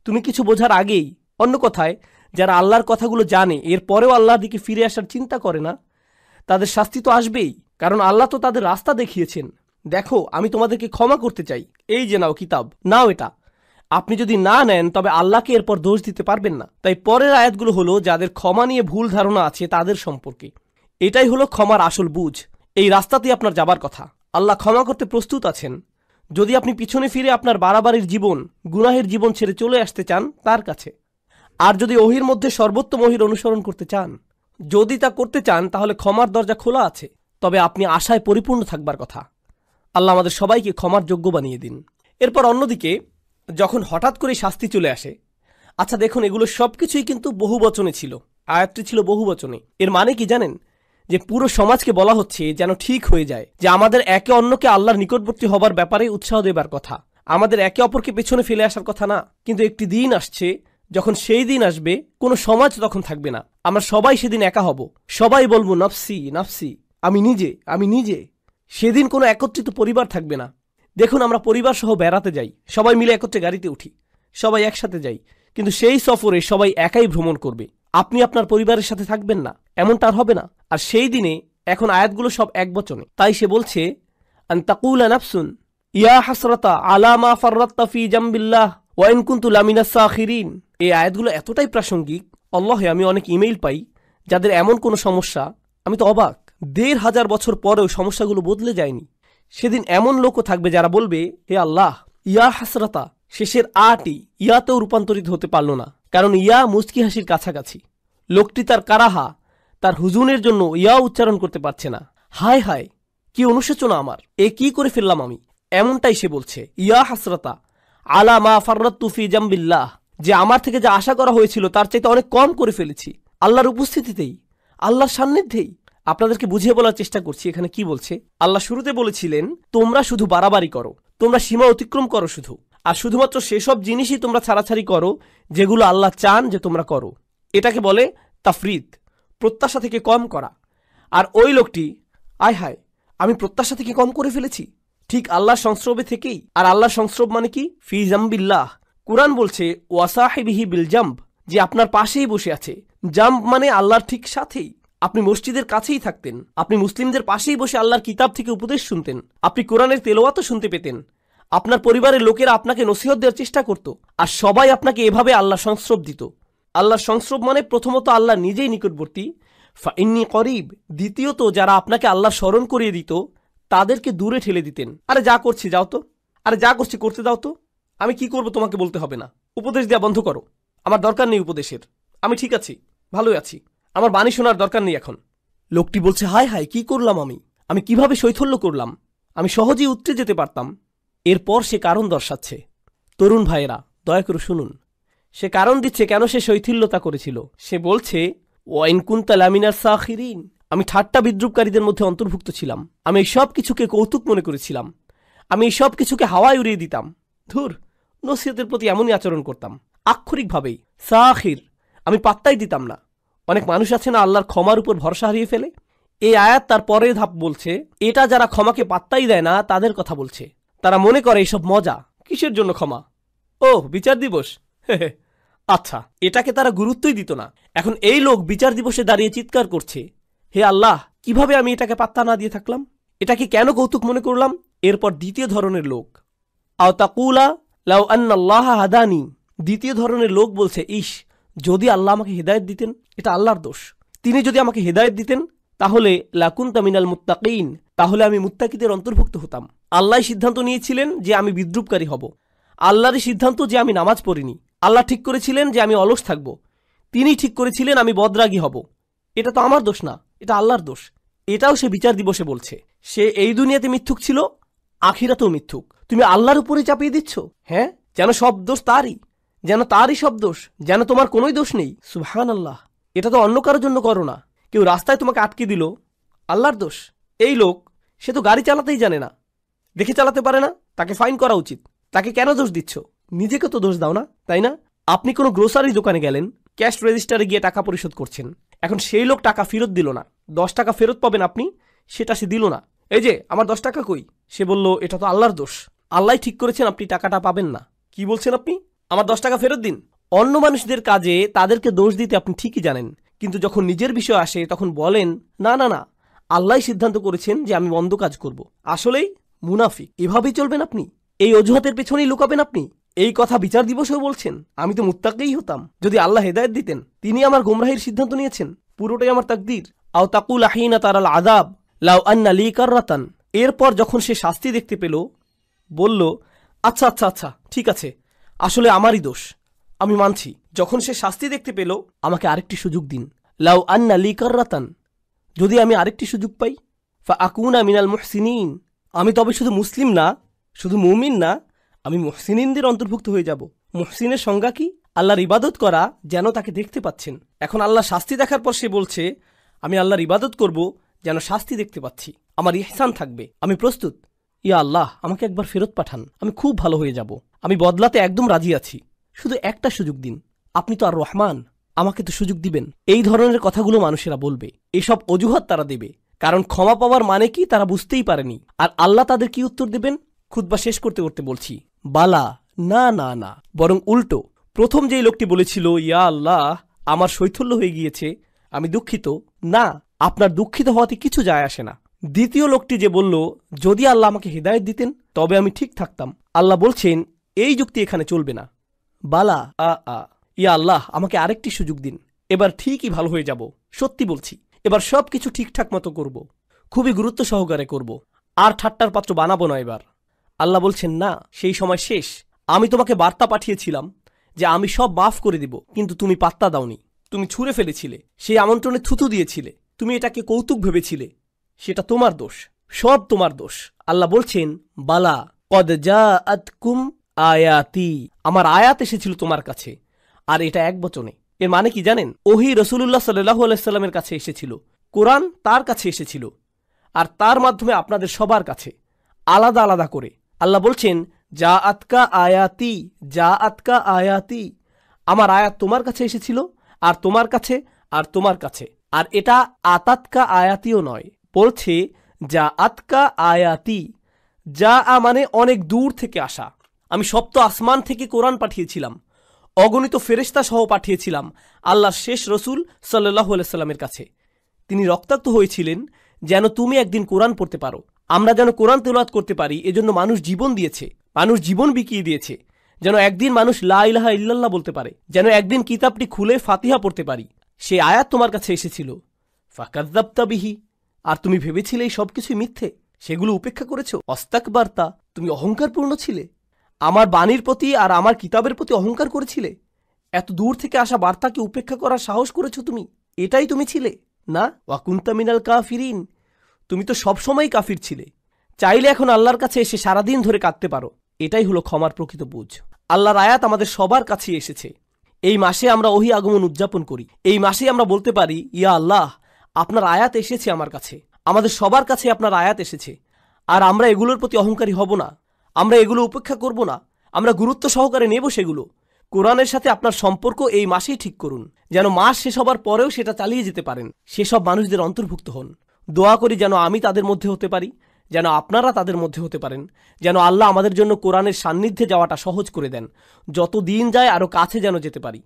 তুমি কিছু বোঝার আগেই। অন্য কথায়, যারা আল্লাহর কথাগুলো জানে এরপরেও আল্লাহর দিকে ফিরে আসার চিন্তা করে না, তাদের শাস্তি তো আসবেই, কারণ আল্লাহ তো তাদের রাস্তা দেখিয়েছেন। দেখো, আমি তোমাদেরকে ক্ষমা করতে চাই, এই যে নাও কিতাব, নাও এটা। আপনি যদি না নেন তবে আল্লাহকে এরপর দোষ দিতে পারবেন না। তাই পরের আয়াতগুলো হলো যাদের ক্ষমা নিয়ে ভুল ধারণা আছে তাদের সম্পর্কে। এটাই হলো ক্ষমার আসল বুঝ। এই রাস্তাতেই আপনার যাবার কথা। আল্লাহ ক্ষমা করতে প্রস্তুত আছেন, যদি আপনি পিছনে ফিরে আপনার বাড়াবাড়ির জীবন, গুনাহের জীবন ছেড়ে চলে আসতে চান তার কাছে। আর যদি ওহির মধ্যে সর্বোত্তম ওহির অনুসরণ করতে চান, যদি তা করতে চান, তাহলে ক্ষমার দরজা খোলা আছে। তবে আপনি আশায় পরিপূর্ণ থাকবার কথা। আল্লাহ আমাদের সবাইকে ক্ষমার যোগ্য বানিয়ে দিন। এরপর অন্যদিকে যখন হঠাৎ করে শাস্তি চলে আসে, আচ্ছা দেখুন, এগুলো সবকিছুই কিন্তু বহুবচনে ছিল। আয়াতটি ছিল বহুবচনে। এর মানে কি জানেন? যে পুরো সমাজকে বলা হচ্ছে যেন ঠিক হয়ে যায় যে আমাদের একে অন্যকে আল্লাহর নিকটবর্তী হবার ব্যাপারে উৎসাহ দেবার কথা, আমাদের একে অপরকে পেছনে ফেলে আসার কথা না। কিন্তু একটি দিন আসছে, যখন সেই দিন আসবে, কোনো সমাজ তখন থাকবে না। আমরা সবাই সেদিন একা হব। সবাই বলবো নাফসি নাফসি, আমি নিজে, আমি নিজে। সেদিন কোনো একত্রিত পরিবার থাকবে না। দেখুন, আমরা পরিবার সহ বেড়াতে যাই, সবাই মিলে একত্রে গাড়িতে উঠি, সবাই একসাথে যাই, কিন্তু সেই সফরে সবাই একাই ভ্রমণ করবে। আপনি আপনার পরিবারের সাথে থাকবেন না, এমনটা আর হবে না। আর সেই দিনে এখন আয়াতগুলো সব এক বচনে। তাই সে বলছে, আন তাকুলা নাফসুন ইয়া হাসরাতা আলা মা ফাররাততা ফি জামবিল্লাহ ওয়া ইন কুনতু লামিনাস সাখিরিন। এই আয়াতগুলো এতটাই প্রাসঙ্গিক, আল্লাহে আমি অনেক ইমেইল পাই যাদের এমন কোনো সমস্যা, আমি তো অবাক। ১৫০০ বছর পরেও সমস্যাগুলো বদলে যায়নি। সেদিন এমন লোকও থাকবে যারা বলবে, হে আল্লাহ, ইয়া হাসরাতা শেষের আটি ইয়াতেও রূপান্তরিত হতে পারল না, কারণ ইয়া মুচকি হাসির কাছাকাছি। লোকটি তার কারাহা, তার হুজুনের জন্য ইয়া উচ্চারণ করতে পারছে না। হায় হায়, কি অনুশোচনা আমার, এ কি করে ফেললাম আমি। এমনটাই সে বলছে, ইয়া হাসরাতা আলা মা ফাররাততু ফি জামবিল্লাহ, যে আমার থেকে যা আশা করা হয়েছিল তার চাইতে অনেক কম করে ফেলেছি আল্লাহর উপস্থিতিতেই, আল্লাহর সান্নিধ্যেই। আপনাদেরকে বুঝিয়ে বলার চেষ্টা করছি এখানে কি বলছে। আল্লাহ শুরুতে বলেছিলেন, তোমরা শুধু বাড়াবাড়ি করো, তোমরা সীমা অতিক্রম করো শুধু, আর শুধুমাত্র সেসব জিনিসই তোমরা ছাড়াছাড়ি করো যেগুলো আল্লাহ চান যে তোমরা করো। এটাকে বলে তাফরিদ, প্রত্যাশা থেকে কম করা। আর ওই লোকটি, আয় হায়, আমি প্রত্যাশা থেকে কম করে ফেলেছি, ঠিক আল্লাহর সংস্রবে থেকেই। আর আল্লাহর সংস্রব মানে কি? ফি জামবিল্লাহ। কুরআন বলছে ওয়াসাহিবিহি বিল জাম্ব, যে আপনার পাশেই বসে আছে। জাম্ব মানে আল্লাহর ঠিক সাথেই। আপনি মসজিদের কাছেই থাকতেন, আপনি মুসলিমদের পাশেই বসে আল্লাহর কিতাব থেকে উপদেশ শুনতেন, আপনি কোরআনের তেলাওয়াতও শুনতে পেতেন, আপনার পরিবারের লোকেরা আপনাকে নসিহত দেওয়ার চেষ্টা করত, আর সবাই আপনাকে এভাবে আল্লাহ সংস্রব দিত। আল্লাহর সংস্রব মানে প্রথমত আল্লাহ নিজেই নিকটবর্তী, ফাইন্নি করিব। দ্বিতীয়ত যারা আপনাকে আল্লাহর স্মরণ করিয়ে দিত তাদেরকে দূরে ঠেলে দিতেন। আরে যা করছি যাও তো, আরে যা করছি করতে দাও তো, আমি কি করব তোমাকে বলতে হবে না, উপদেশ দেওয়া বন্ধ করো, আমার দরকার নেই উপদেশের, আমি ঠিক আছি, ভালোই আছি, আমার বাণী শোনার দরকার নেই এখন। লোকটি বলছে, হায় হায়, কি করলাম আমি কিভাবে শৈথল্য করলাম, আমি সহজেই উতরে যেতে পারতাম। এরপর সে কারণ দর্শাচ্ছে। তরুণ ভাইয়েরা, দয়া করে শুনুন, সে কারণ দিচ্ছে কেন সে শৈথিল্যতা করেছিল। সে বলছে, ওয়াইন কুনতা লামিনাস সাখিরিন, আমি ঠাট্টা বিদ্রুপকারীদের মধ্যে অন্তর্ভুক্ত ছিলাম, আমি এই সব কিছুকে কৌতুক মনে করেছিলাম, আমি এই সব কিছুকে হাওয়ায় উড়িয়ে দিতাম। ধুর, নসিহতের প্রতি এমনই আচরণ করতাম, আক্ষরিকভাবেই সাখির, আমি পাত্তাই দিতাম না। অনেক মানুষ আছে না আল্লাহর ক্ষমার উপর ভরসা হারিয়ে ফেলে। এই আয়াত তার পরের ধাপ বলছে, এটা যারা ক্ষমাকে পাত্তাই দেয় না তাদের কথা বলছে। তারা মনে করে এইসব মজা, কিসের জন্য ক্ষমা, ও বিচার দিবস, আচ্ছা, এটাকে তারা গুরুত্বই দিত না। এখন এই লোক বিচার দিবসে দাঁড়িয়ে চিৎকার করছে, হে আল্লাহ, কিভাবে আমি এটাকে পাত্তা না দিয়ে থাকলাম, এটাকে কেন কৌতুক মনে করলাম। এরপর দ্বিতীয় ধরনের লোক, আও তাকুলা লাউ আন্নাল্লাহা হাদানি, দ্বিতীয় ধরনের লোক বলছে, ইস, যদি আল্লাহ আমাকে হেদায়েত দিতেন, এটা আল্লাহর দোষ, তিনি যদি আমাকে হেদায়েত দিতেন তাহলে লাকুনতা মিনাল মুত্তাকিন, তাহলে আমি মুত্তাকিদের অন্তর্ভুক্ত হতাম। আল্লাহ সিদ্ধান্ত নিয়েছিলেন যে আমি বিদ্রুপকারী হব, আল্লাহরই সিদ্ধান্ত যে আমি নামাজ পড়িনি, আল্লাহ ঠিক করেছিলেন যে আমি অলস থাকব, তিনি ঠিক করেছিলেন আমি বদরাগী হব, এটা তো আমার দোষ না, এটা আল্লাহর দোষ। এটাও সে বিচার দিবসে বলছে। সে এই দুনিয়াতে মিথ্যুক ছিল, আখিরাতেও মিথ্যুক। তুমি আল্লাহর উপরে চাপিয়ে দিচ্ছ, হ্যাঁ, যেন সব দোষ তারই, যেন তারই সব দোষ, যেন তোমার কোনোই দোষ নেই। সুবহানাল্লাহ। এটা তো অন্য কারোর জন্য করো না। কেউ রাস্তায় তোমাকে আটকে দিল, আল্লাহর দোষ। এই লোক, সে তো গাড়ি চালাতেই জানে না, দেখে চালাতে পারে না, তাকে ফাইন করা উচিত। তাকে কেন দোষ দিচ্ছ? নিজেকে তো দোষ দাও না, তাই না? আপনি কোনো গ্রোসারি দোকানে গেলেন, ক্যাশ রেজিস্টারে গিয়ে টাকা পরিশোধ করছেন। এখন সেই লোক টাকা ফেরত দিল না, 10 টাকা ফেরত পাবেন আপনি, সেটা সে দিল না। এই যে আমার 10 টাকা কই? সে বলল এটা তো আল্লাহর দোষ, আল্লাহ ঠিক করেছেন আপনি টাকাটা পাবেন না। কি বলছেন আপনি? আমার 10 টাকা ফেরত দিন। অন্য মানুষদের কাজে তাদেরকে দোষ দিতে আপনি ঠিকই জানেন, কিন্তু যখন নিজের বিষয় আসে তখন বলেন না না না, আল্লাহ সিদ্ধান্ত করেছেন যে আমি মন্দ কাজ করব। আসলেই মুনাফিক। এভাবেই চলবেন আপনি? এই অজুহাতের পেছনেই লুকাবেন আপনি? এই কথা বিচার দিবসেও বলছেন? আমি তো মুত্তাকিই হতাম যদি আল্লাহ হেদায়েত দিতেন। তিনি আমার গোমরাহির সিদ্ধান্ত নিয়েছেন, পুরোটাই আমার তাকদীর। আও তাকুল আহিনা তারাল আযাব লাউ আন্না লি কাররাতান। এরপর যখন সে শাস্তি দেখতে পেল, বলল আচ্ছা আচ্ছা আচ্ছা ঠিক আছে, আসলে আমারই দোষ, আমি মানছি। যখন সে শাস্তি দেখতে পেল, আমাকে আরেকটি সুযোগ দিন। লাউ আন্না লি কাররাতান, যদি আমি আরেকটি সুযোগ পাই, ফা আকুনা মিনাল মুহসিনিন, আমি তবে শুধু মুসলিম না, শুধু মুমিন না, আমি মুহসিনিনদের অন্তর্ভুক্ত হয়ে যাব। মুহসিনের সংজ্ঞা কি? আল্লাহর ইবাদত করা যেন তাকে দেখতে পাচ্ছেন। এখন আল্লাহ শাস্তি দেখার পর সে বলছে আমি আল্লাহর ইবাদত করব যেন শাস্তি দেখতে পাচ্ছি, আমার ইহসান থাকবে, আমি প্রস্তুত। ইয়া আল্লাহ, আমাকে একবার ফেরত পাঠান, আমি খুব ভালো হয়ে যাব, আমি বদলাতে একদম রাজি আছি, শুধু একটা সুযোগ দিন, আপনি তো আর রহমান, আমাকে তো সুযোগ দিবেন। এই ধরনের কথাগুলো মানুষেরা বলবে, এসব অজুহাত তারা দেবে, কারণ ক্ষমা পাওয়ার মানে কি তারা বুঝতেই পারেনি। আর আল্লাহ তাদের কি উত্তর দেবেন? খুতবা শেষ করতে করতে বলছি, বালা, না না না, বরং উল্টো। প্রথম যেই লোকটি বলেছিল ইয়া আল্লাহ আমার শৈথল্য হয়ে গিয়েছে, আমি দুঃখিত, না, আপনার দুঃখিত হওয়াতে কিছু যায় আসে না। দ্বিতীয় লোকটি যে বলল যদি আল্লাহ আমাকে হিদায়াত দিতেন তবে আমি ঠিক থাকতাম, আল্লাহ বলছেন এই যুক্তি এখানে চলবে না। বালা, ইয়া আল্লাহ আমাকে আরেকটি সুযোগ দিন, এবার ঠিকই ভালো হয়ে যাব, সত্যি বলছি, এবার সব কিছু ঠিকঠাক মতো করব, খুবই গুরুত্ব সহকারে করব, আর ঠাট্টার পাত্র বানাবো না এবার। আল্লাহ বলছেন না, সেই সময় শেষ। আমি তোমাকে বার্তা পাঠিয়েছিলাম যে আমি সব মাফ করে দিব, কিন্তু তুমি পাত্তা দাওনি, তুমি ছুঁড়ে ফেলেছিলে, সেই আমন্ত্রণে থুতু দিয়েছিলে, তুমি এটাকে কৌতুক ভেবেছিলে, সেটা তোমার দোষ, সব তোমার দোষ। আল্লাহ বলছেন বালা কদ জাআতকুম আয়াতি, আমার আয়াত এসেছিল তোমার কাছে, আর এটা এক বচনে। এর মানে কি জানেন? ওহী রাসূলুল্লাহ সাল্লাল্লাহু আলাইহি সাল্লামের কাছে এসেছিল, কোরআন তার কাছে এসেছিল, আর তার মাধ্যমে আপনাদের সবার কাছে আলাদা আলাদা করে। আল্লাহ বলছেন যা আতকা আয়াতি, যা আতকা আয়াতি, আমার আয়াত তোমার কাছে এসেছিল, আর তোমার কাছে, আর তোমার কাছে। আর এটা আতাতকা আয়াতিও নয়, বলছে যা আতকা আয়াতি। যা মানে অনেক দূর থেকে আসা। আমি সপ্ত আসমান থেকে কোরআন পাঠিয়েছিলাম, অগণিত ফেরেশতা সহ পাঠিয়েছিলাম আল্লাহর শেষ রসুল সাল্লাল্লাহু আলাইহি সাল্লামের কাছে। তিনি রক্তাক্ত হয়েছিলেন যেন তুমি একদিন কোরআন পড়তে পারো, আমরা যেন কোরআন তেলাওয়াত করতে পারি। এজন্য মানুষ জীবন দিয়েছে, মানুষ জীবন বিকিয়ে দিয়েছে, যেন একদিন মানুষ লা ইলাহা ইল্লাল্লাহ বলতে পারে, যেন একদিন কিতাবটি খুলে ফাতিহা পড়তে পারি। সেই আয়াত তোমার কাছে এসেছিল, ফাকাযযাবতা বিহি, আর তুমি ভেবেছিলে এই সবকিছুই মিথ্যে, সেগুলো উপেক্ষা করেছো। অস্তাকবারতা, তুমি অহংকারপূর্ণ ছিলে, আমার বাণীর প্রতি আর আমার কিতাবের প্রতি অহংকার করেছিলে, এত দূর থেকে আসা বার্তাকে উপেক্ষা করার সাহস করেছো তুমি, এটাই তুমি ছিলে না? ওয়াকুনতা মিনাল কাফিরিন, তুমি তো সবসময় কাফির ছিলে। চাইলে এখন আল্লাহর কাছে এসে সারাদিন ধরে কাঁদতে পারো, এটাই হলো ক্ষমার প্রকৃত বুঝ। আল্লাহর আয়াত আমাদের সবার কাছে এসেছে। এই মাসে আমরা ওহী আগমন উদযাপন করি, এই মাসে আমরা বলতে পারি ইয়া আল্লাহ আপনার আয়াত এসেছে আমার কাছে, আমাদের সবার কাছে আপনার আয়াত এসেছে, আর আমরা এগুলোর প্রতি অহংকারী হব না, আমরা এগুলো উপেক্ষা করব না, আমরা গুরুত্ব সহকারে নেব সেগুলো। কোরআনের সাথে আপনার সম্পর্ক এই মাসেই ঠিক করুন, যেন মাস শেষ হবার পরেও সেটা চালিয়ে যেতে পারেন, সেসব মানুষদের অন্তর্ভুক্ত হন। দোয়া করি যেন আমি তাদের মধ্যে হতে পারি, যেন আপনারা তাদের মধ্যে হতে পারেন, যেন আল্লাহ আমাদের জন্য কোরআনের সান্নিধ্যে যাওয়াটা সহজ করে দেন, যত দিন যায় আরও কাছে যেন যেতে পারি,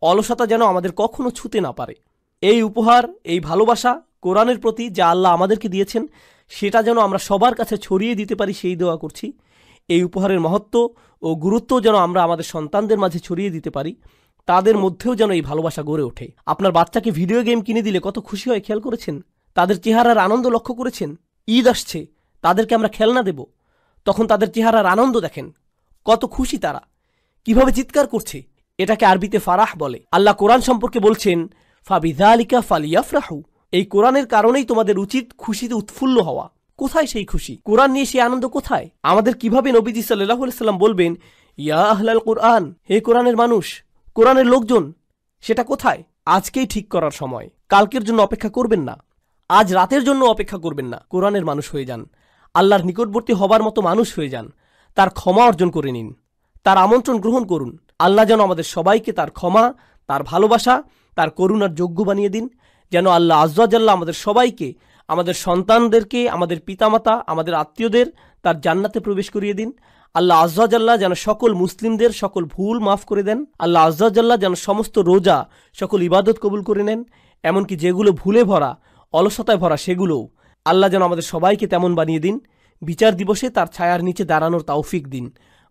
অলসতা যেন আমাদের কখনো ছুঁতে না পারে। এই উপহার, এই ভালোবাসা কোরআনের প্রতি যা আল্লাহ আমাদেরকে দিয়েছেন, সেটা যেন আমরা সবার কাছে ছড়িয়ে দিতে পারি, সেই দোয়া করছি। এই উপহারের মহত্ব ও গুরুত্ব যেন আমরা আমাদের সন্তানদের মাঝে ছড়িয়ে দিতে পারি, তাদের মধ্যেও যেন এই ভালোবাসা গড়ে ওঠে। আপনার বাচ্চাকে ভিডিও গেম কিনে দিলে কত খুশি হয় খেয়াল করেছেন? তাদের চেহারার আনন্দ লক্ষ্য করেছেন? ঈদ আসছে, তাদেরকে আমরা খেলনা দেব, তখন তাদের চেহারার আনন্দ দেখেন, কত খুশি তারা, কিভাবে চিৎকার করছে। এটাকে আরবিতে ফারাহ বলে। আল্লাহ কোরআন সম্পর্কে বলছেন ফাবিযালিকা ফালিয়াফরাহু এই কোরআনের কারণেই তোমাদের উচিত খুশিতে উৎফুল্ল হওয়া। কোথায় সেই খুশি? কোরআন নিয়ে সেই আনন্দ কোথায়? আমাদের কিভাবে নবীজি সাল্লাল্লাহু আলাইহি সাল্লাম বলবেন, ইয়া আহলাল কোরআন, হে কোরআনের মানুষ, কোরআনের লোকজন, সেটা কোথায়? আজকেই ঠিক করার সময়। কালকের জন্য অপেক্ষা করবেন না, আজ রাতের জন্য অপেক্ষা করবেন না। কোরআনের মানুষ হয়ে যান, আল্লাহর নিকটবর্তী হবার মতো মানুষ হয়ে যান, তার ক্ষমা অর্জন করে নিন, তার আমন্ত্রণ গ্রহণ করুন। আল্লাহ যেন আমাদের সবাইকে তার ক্ষমা, তার ভালোবাসা, তার করুণার যোগ্য বানিয়ে দিন। যেন আল্লাহ আয্যা জাল্লা আমাদের সবাইকে, আমাদের সন্তানদেরকে, আমাদের পিতামাতা, আমাদের আত্মীয়দের তার জান্নাতে প্রবেশ করিয়ে দিন। আল্লাহ আয্যা জাল্লা যেন সকল মুসলিমদের সকল ভুল মাফ করে দেন। আল্লাহ আয্যা জাল্লা যেন সমস্ত রোজা, সকল ইবাদত কবুল করে নেন, এমনকি যেগুলো ভুলে ভরা, অলসতায় ভরা, সেগুলোও আল্লাহ যেন আমাদের সবাইকে তেমন বানিয়ে দিন। বিচার দিবসে তার ছায়ার নিচে দাঁড়ানোর তৌফিক দিন।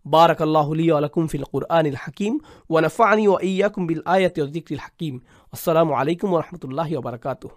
বারাকাল্লাহু লি ওয়া লাকুম ফিল কুরআনিল হাকিম ওয়া নাফা'নি ওয়া ইয়্যাকুম বিল আয়াতি ওয়াজ যিকরিল হাকিম। আসসালামু আলাইকুম ওয়া রাহমাতুল্লাহি ওয়া বারাকাতুহু।